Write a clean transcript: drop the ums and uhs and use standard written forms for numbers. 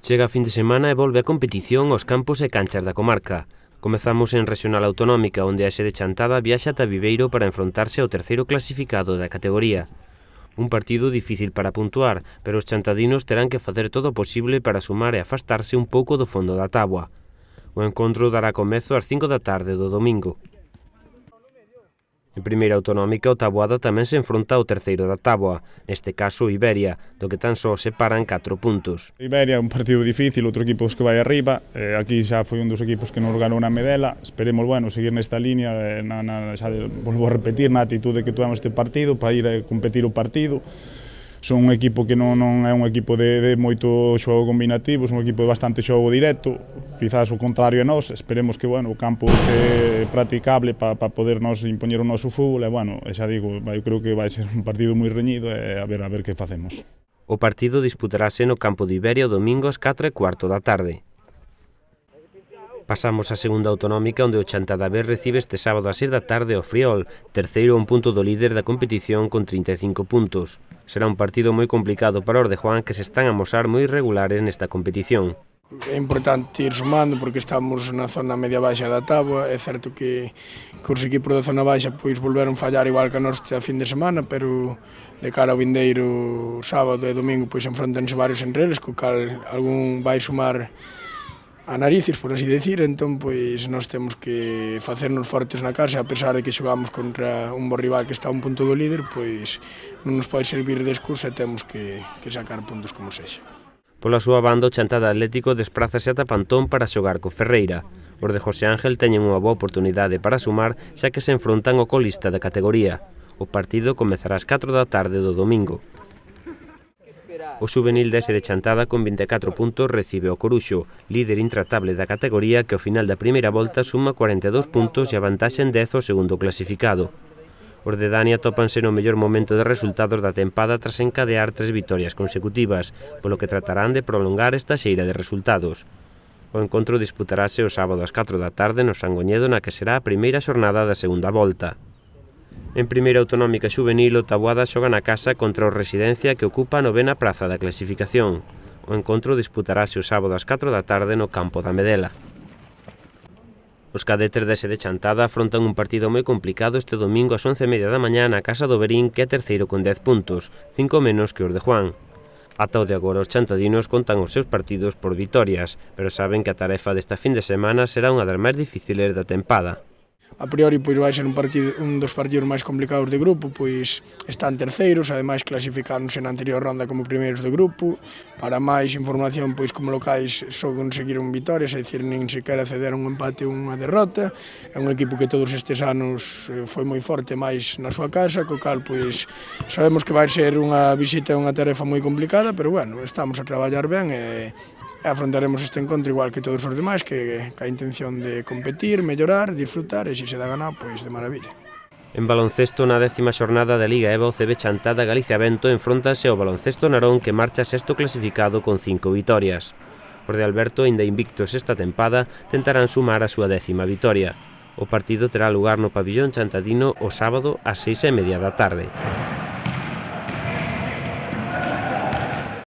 Chega a fin de semana e volve a competición aos campos e canchas da comarca. Comezamos en Regional Autonómica, onde a sede Chantada viaxa ata Viveiro para enfrontarse ao terceiro clasificado da categoría. Un partido difícil para puntuar, pero os chantadinos terán que facer todo o posible para sumar e afastarse un pouco do fondo da táboa. O encontro dará comezo ás 5 da tarde do domingo. En Primeira Autonómica, o Taboada tamén se enfronta ao terceiro da táboa, neste caso o Iberia, do que tan só separan 4 puntos. Iberia é un partido difícil, outro equipo que vai arriba, aquí xa foi un dos equipos que nos ganou na medela, esperemos, seguir nesta línea, xa volvo a repetir, na atitude que tuvemos este partido, para ir a competir o partido. Son un equipo que non é un equipo de moito xogo combinativo, son un equipo de bastante xogo directo, quizás o contrario a nós, esperemos que o campo é practicable para poder nos impoñer o noso fútbol, e xa digo, eu creo que vai ser un partido moi reñido e a ver que facemos. O partido disputarase no campo de Iberia o domingo ás 4:15 da tarde. Pasamos á segunda autonómica, onde o Chantada B recibe este sábado ás 6 da tarde o Friol, terceiro a un punto do líder da competición con 35 puntos. Será un partido moi complicado para os de Juan, que se están a mostrar moi irregulares nesta competición. É importante ir sumando porque estamos na zona media baixa da táboa. É certo que os equipos da zona baixa volveron fallar igual que a nós a fin de semana, pero de cara ao vindeiro sábado e domingo enfrontanse varios entre eles, co cal algún vai sumar a narices, por así decir, entón nós temos que facernos fortes na casa, a pesar de que xogamos contra un bo rival que está a un punto do líder, non nos pode servir de excusa e temos que sacar puntos como sexa. Pola súa banda, o Chantada Atlético desprázase ata Pantón para xogar co Ferreira. Os de José Ángel teñen unha boa oportunidade para sumar, xa que se enfrontan ao colista da categoría. O partido comezará ás 4 da tarde do domingo. O xuvenil dese de Chantada con 24 puntos recibe o Coruxo, líder intratable da categoría, que ao final da primeira volta suma 42 puntos e avantaxe en 10 ao segundo clasificado. Os de Dani atópanse no mellor momento de resultados da tempada tras encadear 3 vitorias consecutivas, polo que tratarán de prolongar esta xeira de resultados. O encontro disputarase o sábado ás 4 da tarde no Sangoñedo, na que será a primeira xornada da segunda volta. En Primeira Autonómica Xuvenil, o Taboada xoga na casa contra o Residencia, que ocupa a 9ª praza da clasificación. O encontro disputarase o sábado ás 4 da tarde no campo da Medela. Os cadetes dese de Chantada afrontan un partido moi complicado este domingo ás 11:30 da mañá na casa do Berín, que é terceiro con 10 puntos, 5 menos que os de Juan. Ata o de agora os chantadinos contan os seus partidos por vitorias, pero saben que a tarefa desta fin de semana será unha das máis difíciles da tempada. A priori vai ser un dos partidos máis complicados de grupo, están terceiros, ademais clasificáronse na anterior ronda como primeiros de grupo. Para máis información, como locais só conseguiron vitorias, é dicir, nin sequera cederon un empate ou unha derrota. É un equipo que todos estes anos foi moi forte máis na súa casa, co cal sabemos que vai ser unha visita e unha tarefa moi complicada, pero estamos a traballar ben e afrontaremos este encontro igual que todos os demais, que a intención de competir, mellorar, disfrutar e se dá ganar, de maravilla. En baloncesto, na 10ª xornada da Liga EVA, o CB Chantada Galicia Vento enfróntase ao Baloncesto Narón, que marcha sexto clasificado con 5 vitorias. Os de Alberto, aínda invictos esta tempada, tentarán sumar a súa 10ª vitoria. O partido terá lugar no pabillón chantadino o sábado ás 6:30 da tarde.